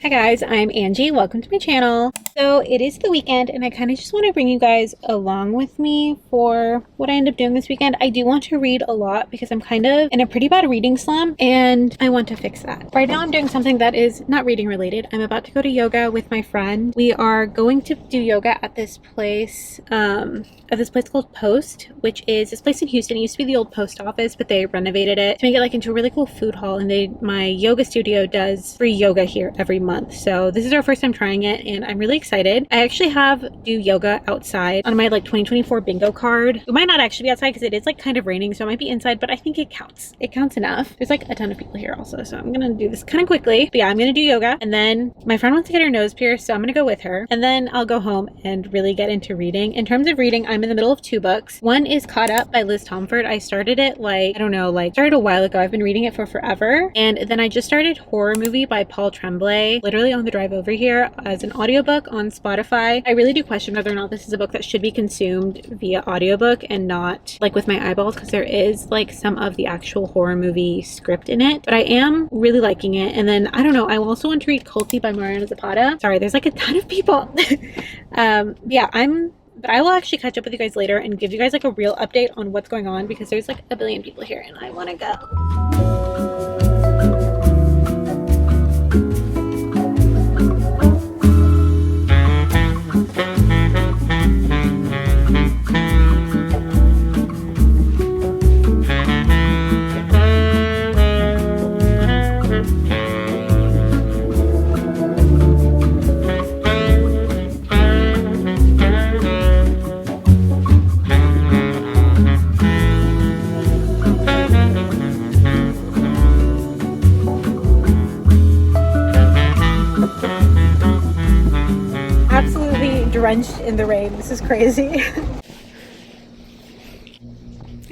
Hi guys, I'm Angie. Welcome to my channel. So it is the weekend and I kind of just want to bring you guys along with me for what I end up doing this weekend. I do want to read a lot because I'm kind of in a pretty bad reading slump and I want to fix that. Right now I'm doing something that is not reading related. I'm about to go to yoga with my friend. We are going to do yoga at this place called Post, which is this place in Houston. It used to be the old post office, but they renovated it to make it like into a really cool food hall. And my yoga studio does free yoga here every month. So this is our first time trying it and I'm really excited. I actually have do yoga outside on my like 2024 bingo card. It might not actually be outside because it is like kind of raining, so it might be inside, but I think it counts. It counts enough. There's like a ton of people here also, so I'm gonna do this kind of quickly. But yeah, I'm gonna do yoga and then my friend wants to get her nose pierced, so I'm gonna go with her and then I'll go home and really get into reading. In terms of reading, I'm in the middle of two books. One is Caught Up by Liz Tomforde. I started it started a while ago. I've been reading it for forever. And then I just started Horror Movie by Tremblay, literally on the drive over here as an audiobook on Spotify. I really do question whether or not this is a book that should be consumed via audiobook and not like with my eyeballs, because there is like some of the actual horror movie script in it, but I am really liking it. And then I don't know, I also want to read Kulti by Mariana Zapata. Sorry, there's like a ton of people. But I will actually catch up with you guys later and give you guys like a real update on what's going on because there's like a billion people here and I want to go. Drenched in the rain. This is crazy.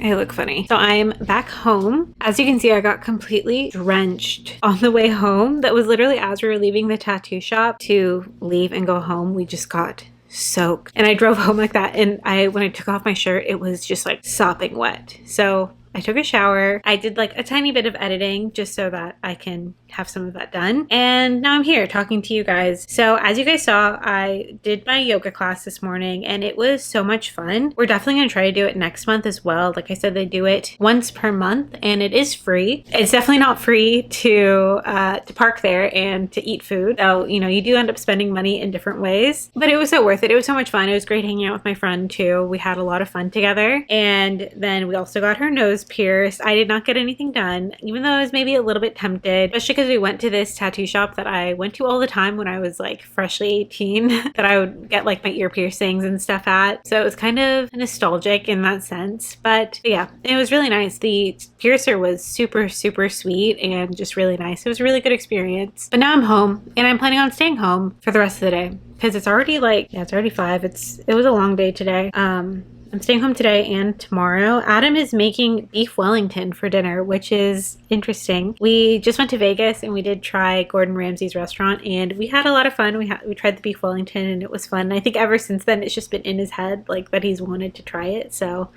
I look funny. So I'm back home. As you can see, I got completely drenched on the way home. That was literally as we were leaving the tattoo shop to leave and go home. We just got soaked. And I drove home like that. And when I took off my shirt, it was just like sopping wet. So I took a shower. I did like a tiny bit of editing just so that I can have some of that done. And now I'm here talking to you guys. So as you guys saw, I did my yoga class this morning and it was so much fun. We're definitely going to try to do it next month as well. Like I said, they do it once per month and it is free. It's definitely not free to park there and to eat food. So, you know, you do end up spending money in different ways, but it was so worth it. It was so much fun. It was great hanging out with my friend too. We had a lot of fun together. And then we also got her nose pierced. I did not get anything done, even though I was maybe a little bit tempted, especially because we went to this tattoo shop that I went to all the time when I was like freshly 18 that I would get like my ear piercings and stuff at. So it was kind of nostalgic in that sense. But yeah, it was really nice. The piercer was super, super sweet and just really nice. It was a really good experience. But now I'm home and I'm planning on staying home for the rest of the day because it's already it's already 5. It was a long day today. I'm staying home today and tomorrow. Adam is making beef Wellington for dinner, which is interesting. We just went to Vegas and we did try Gordon Ramsay's restaurant and we had a lot of fun. We tried the beef Wellington and it was fun. And I think ever since then, it's just been in his head like that he's wanted to try it. So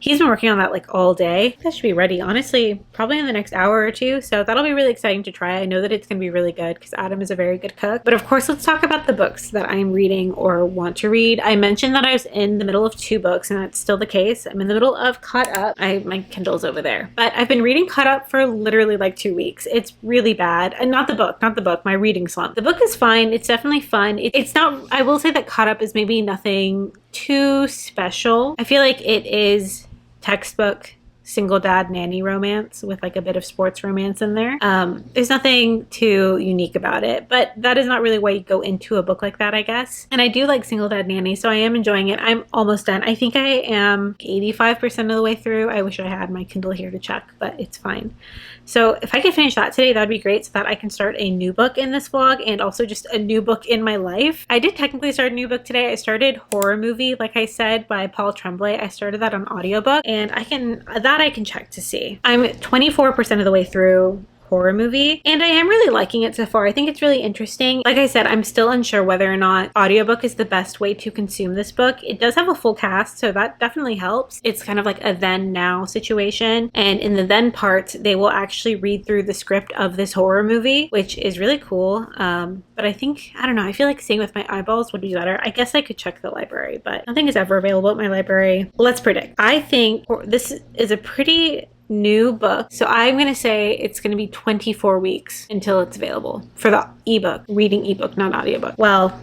he's been working on that like all day. That should be ready, honestly, probably in the next hour or two. So that'll be really exciting to try. I know that it's going to be really good because Adam is a very good cook. But of course, let's talk about the books that I'm reading or want to read. I mentioned that I was in the middle of 2 books and that's still the case. I'm in the middle of Caught Up. My Kindle's over there. But I've been reading Caught Up for literally like 2 weeks. It's really bad. And not the book, my reading slump. The book is fine. It's definitely fun. It's not, I will say that Caught Up is maybe nothing too special. I feel like it is textbook single dad nanny romance with like a bit of sports romance in there. There's nothing too unique about it, but that is not really why you go into a book like that, I guess. And I do like single dad nanny, so I am enjoying it. I'm almost done. I think I am 85% of the way through. I wish I had my Kindle here to check, but it's fine. So if I could finish that today, that'd be great so that I can start a new book in this vlog and also just a new book in my life. I did technically start a new book today. I started Horror Movie, like I said, by Tremblay. I started that on audiobook and I can check to see. I'm 24% of the way through horror movie, and I am really liking it so far. I think it's really interesting. Like I said, I'm still unsure whether or not audiobook is the best way to consume this book. It does have a full cast, so that definitely helps. It's kind of like a then now situation, and in the then part they will actually read through the script of this horror movie, which is really cool. But I think, I don't know, I feel like seeing with my eyeballs would be better. I guess I could check the library, but nothing is ever available at my library. Let's predict. I think this is a pretty new book, so I'm going to say it's going to be 24 weeks until it's available for the ebook, reading ebook, not audiobook. Well,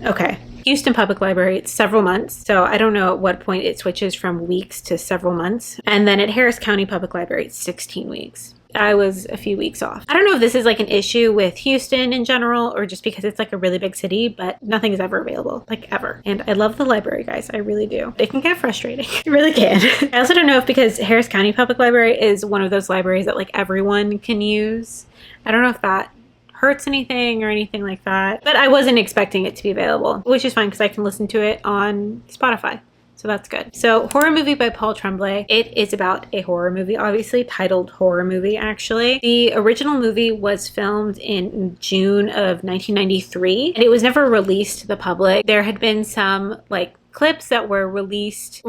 okay. Houston Public Library, it's several months, so I don't know at what point it switches from weeks to several months. And then at Harris County Public Library, it's 16 weeks. I was a few weeks off. I don't know if this is like an issue with Houston in general or just because it's like a really big city, but nothing is ever available, like ever. And I love the library, guys. I really do. It can get frustrating. It really can. I also don't know if because Harris County Public Library is one of those libraries that like everyone can use. I don't know if that hurts anything or anything like that, but I wasn't expecting it to be available, which is fine because I can listen to it on Spotify. So that's good. So horror movie by Paul Tremblay. It is about a horror movie, obviously titled horror movie actually. The original movie was filmed in June of 1993 and it was never released to the public. There had been some like clips that were released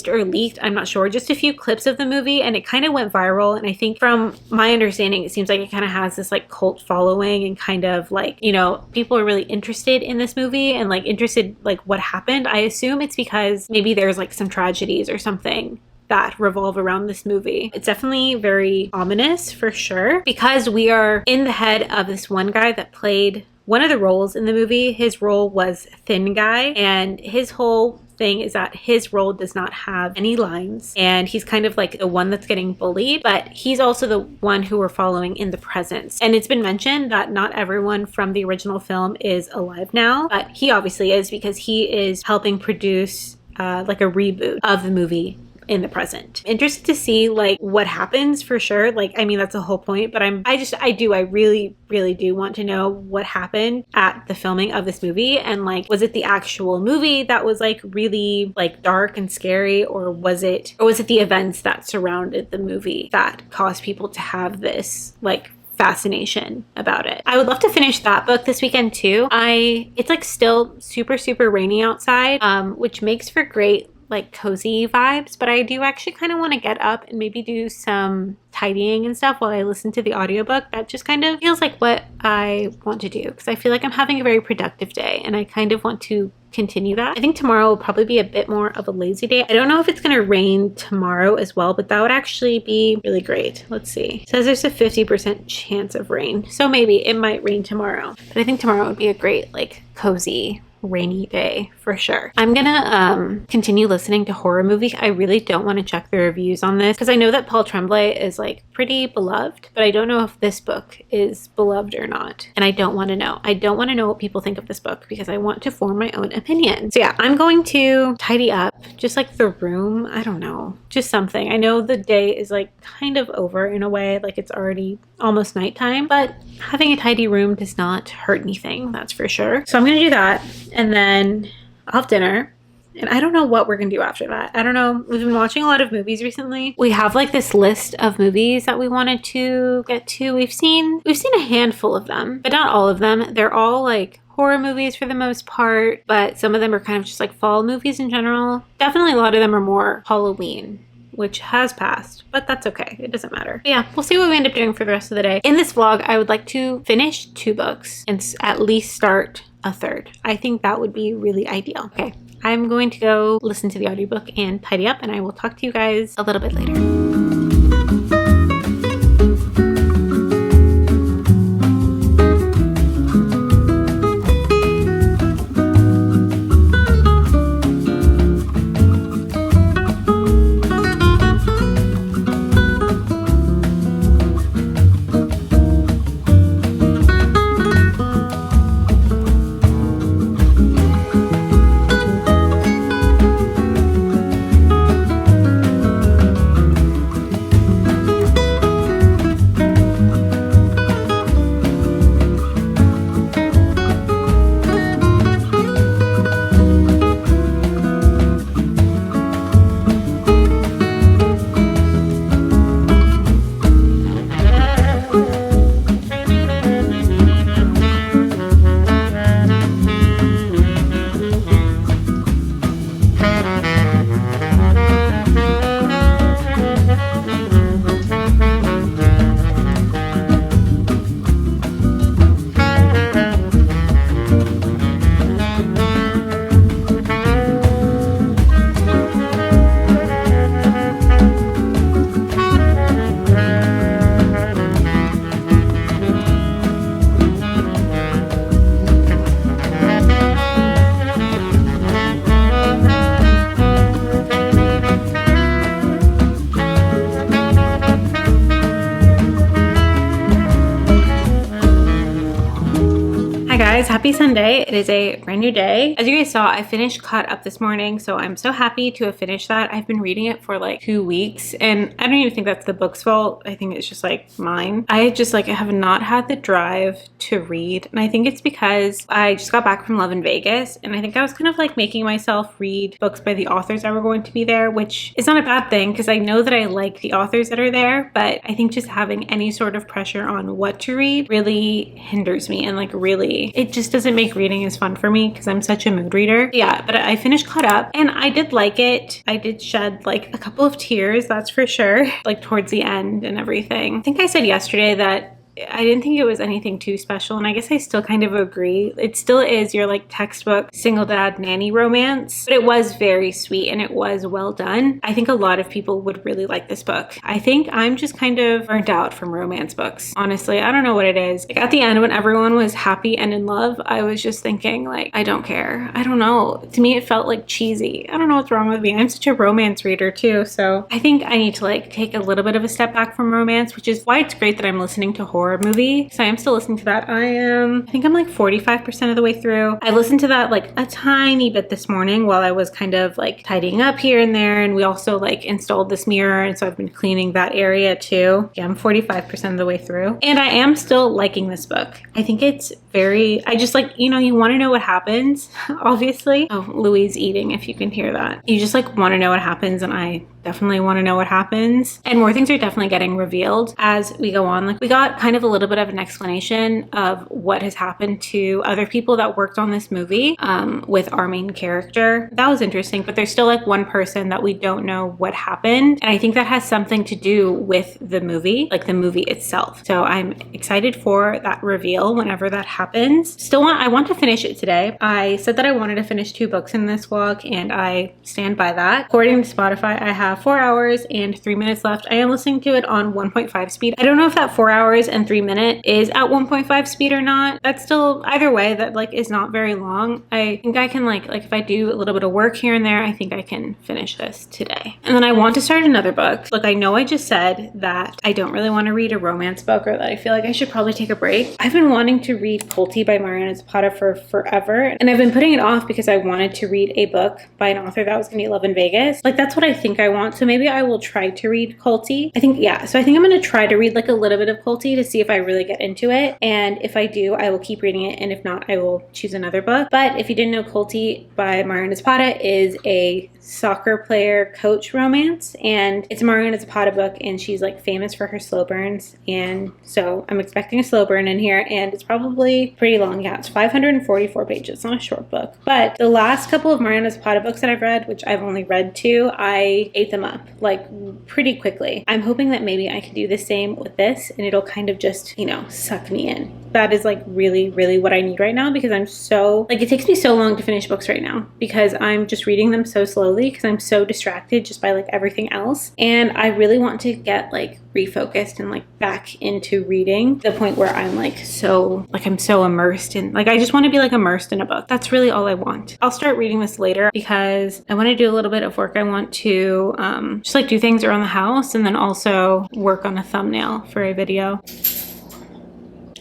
or leaked, I'm not sure, just a few clips of the movie, and it kind of went viral. And I think from my understanding, it seems like it kind of has this like cult following and kind of like, you know, people are really interested in this movie and like interested like what happened. I assume it's because maybe there's like some tragedies or something that revolve around this movie. It's definitely very ominous for sure, because we are in the head of this one guy that played one of the roles in the movie. His role was Thin Guy, and his whole thing is that his role does not have any lines, and he's kind of like the one that's getting bullied, but he's also the one who we're following in the present. And it's been mentioned that not everyone from the original film is alive now, but he obviously is because he is helping produce like a reboot of the movie in the present. Interested to see like what happens for sure. Like, I mean, that's the whole point, but I really do want to know what happened at the filming of this movie. And like, was it the actual movie that was like really like dark and scary, or was it the events that surrounded the movie that caused people to have this like fascination about it? I would love to finish that book this weekend too. It's like still super rainy outside, which makes for great like cozy vibes, but I do actually kind of want to get up and maybe do some tidying and stuff while I listen to the audiobook. That just kind of feels like what I want to do, because I feel like I'm having a very productive day and I kind of want to continue that. I think tomorrow will probably be a bit more of a lazy day. I don't know if it's going to rain tomorrow as well, but that would actually be really great. Let's see. It says there's a 50% chance of rain, so maybe it might rain tomorrow, but I think tomorrow would be a great like cozy rainy day for sure. I'm gonna continue listening to horror movie. I really don't want to check the reviews on this because I know that Paul Tremblay is like pretty beloved, but I don't know if this book is beloved or not, and I don't want to know. I don't want to know what people think of this book because I want to form my own opinion. So yeah, I'm going to tidy up just like the room. I don't know, just something. I know the day is like kind of over in a way, like it's already almost nighttime, but having a tidy room does not hurt anything, that's for sure. So I'm gonna do that, and then I'll have dinner, and I don't know what we're gonna do after that. I don't know. We've been watching a lot of movies recently. We have like this list of movies that we wanted to get to. We've seen a handful of them, but not all of them. They're all like horror movies for the most part, but some of them are kind of just like fall movies in general. Definitely a lot of them are more Halloween, which has passed, but that's okay. It doesn't matter. But yeah, we'll see what we end up doing for the rest of the day. In this vlog, I would like to finish 2 books and at least start a 3rd. I think that would be really ideal. Okay, I'm going to go listen to the audiobook and tidy up, and I will talk to you guys a little bit later. guys, happy Sunday. It is a brand new day. As you guys saw, I finished Caught Up this morning, so I'm so happy to have finished that. I've been reading it for like 2 weeks, and I don't even think that's the book's fault. I think it's just like mine. I just like have not had the drive to read, and I think it's because I just got back from Love in Vegas, and I think I was kind of like making myself read books by the authors that were going to be there, which is not a bad thing because I know that I like the authors that are there, but I think just having any sort of pressure on what to read really hinders me, and like really it just doesn't make reading as fun for me because I'm such a mood reader. Yeah, but I finished Caught Up and I did like it. I did shed like a couple of tears, that's for sure, like towards the end and everything. I think I said yesterday that I didn't think it was anything too special, and I guess I still kind of agree. It still is your like textbook single dad nanny romance, but it was very sweet and it was well done. I think a lot of people would really like this book. I think I'm just kind of burnt out from romance books. Honestly, I don't know what it is. Like at the end when everyone was happy and in love, I was just thinking like, I don't care. I don't know. To me, it felt like cheesy. I don't know what's wrong with me. I'm such a romance reader too, so I think I need to like take a little bit of a step back from romance, which is why it's great that I'm listening to horror movie. So I am still listening to that. I think I'm like 45% of the way through. I listened to that like a tiny bit this morning while I was kind of like tidying up here and there, and we also like installed this mirror, and so I've been cleaning that area too. Yeah, I'm 45% of the way through, and I am still liking this book. I think it's very, I just like, you know, you want to know what happens, obviously. Oh, Louie's eating, if you can hear that. You just like want to know what happens, and I definitely want to know what happens, and more things are definitely getting revealed as we go on. Like we got kind of a little bit of an explanation of what has happened to other people that worked on this movie with our main character. That was interesting, but there's still like one person that we don't know what happened, and I think that has something to do with the movie, like the movie itself. So I'm excited for that reveal whenever that happens. I want to finish it today. I said that I wanted to finish 2 books in this vlog, and I stand by that. According to Spotify, I have 4 hours and 3 minutes left. I am listening to it on 1.5 speed. I don't know if that 4 hours and 3 minute is at 1.5 speed or not. That's still, either way, that like is not very long. I think I can like if I do a little bit of work here and there, I think I can finish this today. And then I want to start another book. Look, I know I just said that I don't really want to read a romance book, or that I feel like I should probably take a break. I've been wanting to read Kulti by Mariana Zapata for forever, and I've been putting it off because I wanted to read a book by an author that was going to be Love in Vegas. Like that's what I think I want. So maybe I will try to read Kulti. I think I'm going to try to read like a little bit of Kulti to see if I really get into it. And if I do, I will keep reading it. And if not, I will choose another book. But if you didn't know, Kulti by Mariana Zapata is a soccer player coach romance, and it's a Mariana Zapata book, and she's like famous for her slow burns, and so I'm expecting a slow burn in here, and it's probably pretty long. Yeah, it's 544 pages. It's not a short book, but the last couple of Mariana Zapata books that I've read, which I've only read 2, I ate them up like pretty quickly. I'm hoping that maybe I can do the same with this, and it'll kind of just, you know, suck me in. That is like really what I need right now, because I'm so like, it takes me so long to finish books right now because I'm just reading them so slowly because I'm so distracted just by like everything else, and I really want to get like refocused and like back into reading to the point where I'm like I'm so immersed in, like I just want to be like immersed in a book. That's really all I want. I'll start reading this later because I want to do a little bit of work. I want to just like do things around the house, and then also work on a thumbnail for a video.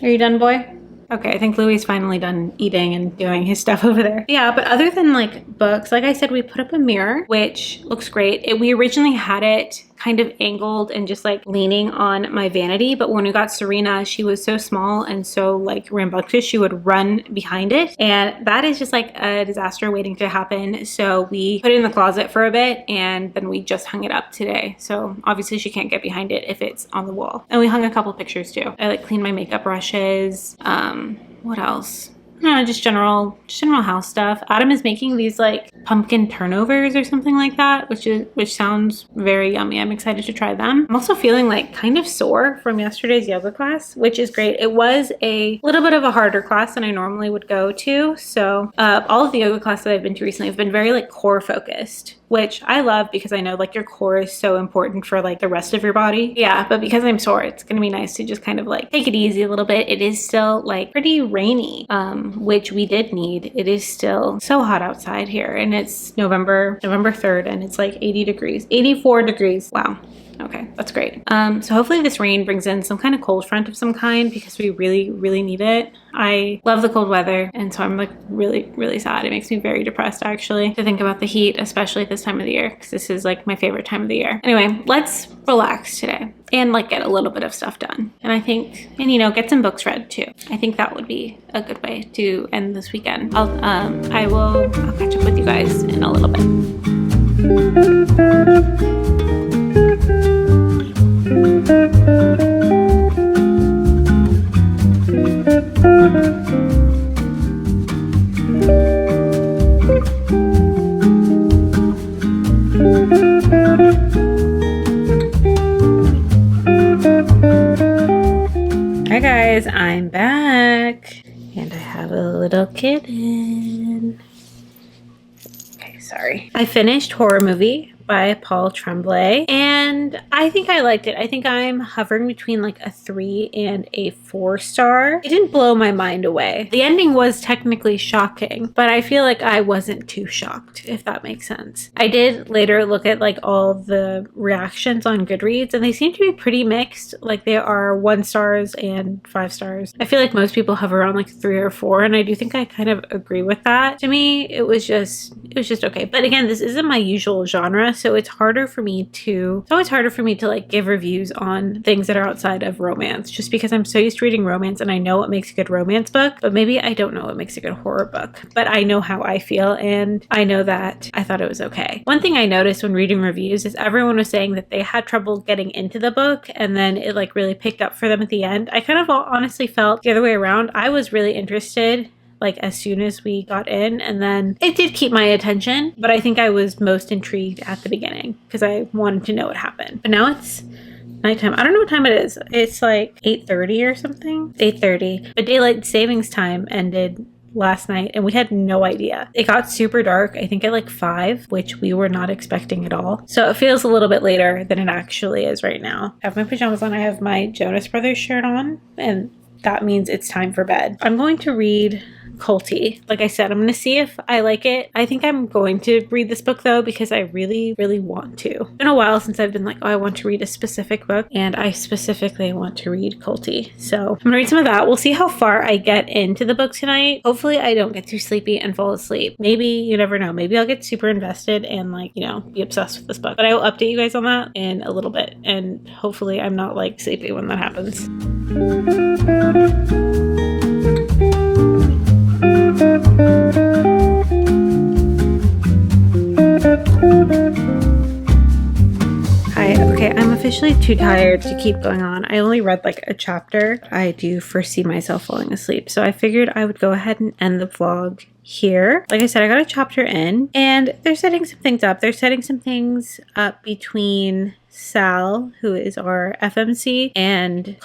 Are you done, boy? Okay, I think Louie's finally done eating and doing his stuff over there. Yeah, but other than like books, like I said, we put up a mirror, which looks great. We originally had it kind of angled and just like leaning on my vanity, but when we got Serena, she was so small and so like rambunctious, she would run behind it, and that is just like a disaster waiting to happen. So we put it in the closet for a bit, and then we just hung it up today. So obviously she can't get behind it if it's on the wall. And we hung a couple pictures too. I like cleaned my makeup brushes. What else? No, just general house stuff. Adam is making these like pumpkin turnovers or something like that, which sounds very yummy. I'm excited to try them. I'm also feeling like kind of sore from yesterday's yoga class, which is great. It was a little bit of a harder class than I normally would go to. So all of the yoga classes that I've been to recently have been very like core focused, which I love because I know like your core is so important for like the rest of your body. Yeah, but because I'm sore, it's gonna be nice to just kind of like take it easy a little bit. It is still like pretty rainy, which we did need. It is still so hot outside here, and it's November 3rd, and it's like 80 degrees, 84 degrees. Wow. Okay, that's great. So hopefully this rain brings in some kind of cold front of some kind because we really, really need it. I love the cold weather, and so I'm like really, really sad. It makes me very depressed actually to think about the heat, especially at this time of the year, because this is like my favorite time of the year. Anyway, let's relax today and like get a little bit of stuff done. And I think, and you know, get some books read too. I think that would be a good way to end this weekend. I'll catch up with you guys in a little bit. Hi guys, I'm back and I have a little kitten. Okay, sorry. I finished Horror Movie by Paul Tremblay and I think I liked it. I think I'm hovering between like a 3 and a 4 star. It didn't blow my mind away. The ending was technically shocking, but I feel like I wasn't too shocked, if that makes sense. I did later look at like all the reactions on Goodreads and they seem to be pretty mixed. Like there are 1 stars and 5 stars. I feel like most people hover around like 3 or 4 and I do think I kind of agree with that. To me, it was just okay. But again, this isn't my usual genre, so it's always harder for me to like give reviews on things that are outside of romance, just because I'm so used to reading romance and I know what makes a good romance book, but maybe I don't know what makes a good horror book. But I know how I feel and I know that I thought it was okay. One thing I noticed when reading reviews is everyone was saying that they had trouble getting into the book and then it like really picked up for them at the end. I kind of honestly felt the other way around. I was really interested like as soon as we got in, and then it did keep my attention, but I think I was most intrigued at the beginning because I wanted to know what happened. But now it's nighttime. I don't know what time it is. It's like 8:30 or something. 8:30. But daylight savings time ended last night and we had no idea. It got super dark, I think at like 5, which we were not expecting at all. So it feels a little bit later than it actually is right now. I have my pajamas on. I have my Jonas Brothers shirt on, and that means it's time for bed. I'm going to read Kulti. Like I said, I'm going to see if I like it. I think I'm going to read this book though, because I really, really want to. It's been a while since I've been like, oh, I want to read a specific book, and I specifically want to read Kulti. So I'm going to read some of that. We'll see how far I get into the book tonight. Hopefully I don't get too sleepy and fall asleep. Maybe, you never know. Maybe I'll get super invested and like, you know, be obsessed with this book. But I will update you guys on that in a little bit. And hopefully I'm not like sleepy when that happens. Hi, okay, I'm officially too tired to keep going on. I only read like a chapter. I do foresee myself falling asleep, so I figured I would go ahead and end the vlog here. Like I said, I got a chapter in and they're setting some things up. They're setting some things up between Sal, who is our FMC, and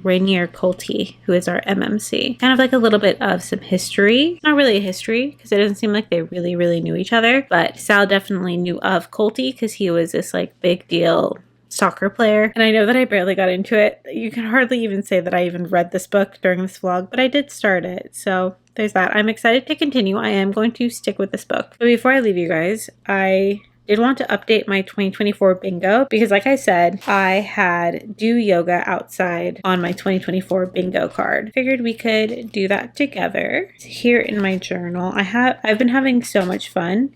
Rainier Kulti, who is our MMC. Kind of like a little bit of some history. Not really a history, because it doesn't seem like they really, really knew each other, but Sal definitely knew of Kulti because he was this like big deal soccer player. And I know that I barely got into it. You can hardly even say that I even read this book during this vlog, but I did start it. So there's that. I'm excited to continue. I am going to stick with this book. But before I leave you guys, I did want to update my 2024 bingo because like I said, I had do yoga outside on my 2024 bingo card. Figured we could do that together. Here in my journal, I've been having so much fun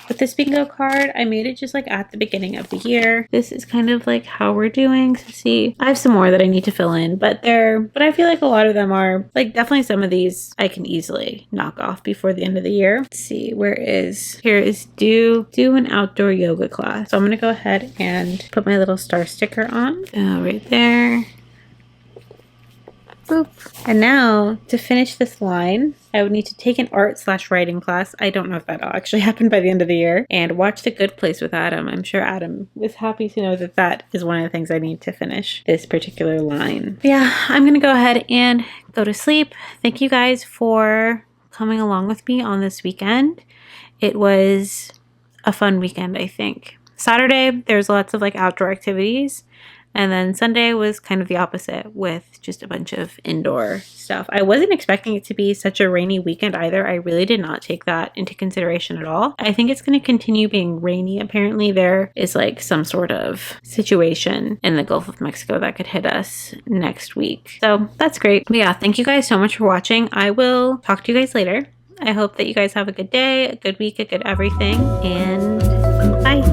with this bingo card. I made it just like at the beginning of the year. This is kind of like how we're doing. So see, I have some more that I need to fill in, but I feel like a lot of them are like, definitely some of these I can easily knock off before the end of the year. Let's see, here is do an outdoor yoga class. So I'm going to go ahead and put my little star sticker on right there. Boop. And now to finish this line, I would need to take an art/writing class. I don't know if that'll actually happen by the end of the year. And watch The Good Place with Adam. I'm sure Adam is happy to know that that is one of the things I need to finish this particular line. But yeah, I'm going to go ahead and go to sleep. Thank you guys for coming along with me on this weekend. It was a fun weekend, I think. Saturday, there's lots of like outdoor activities. And then Sunday was kind of the opposite with just a bunch of indoor stuff. I wasn't expecting it to be such a rainy weekend either. I really did not take that into consideration at all. I think it's going to continue being rainy. Apparently there is like some sort of situation in the Gulf of Mexico that could hit us next week. So that's great. But yeah, thank you guys so much for watching. I will talk to you guys later. I hope that you guys have a good day, a good week, a good everything, and bye.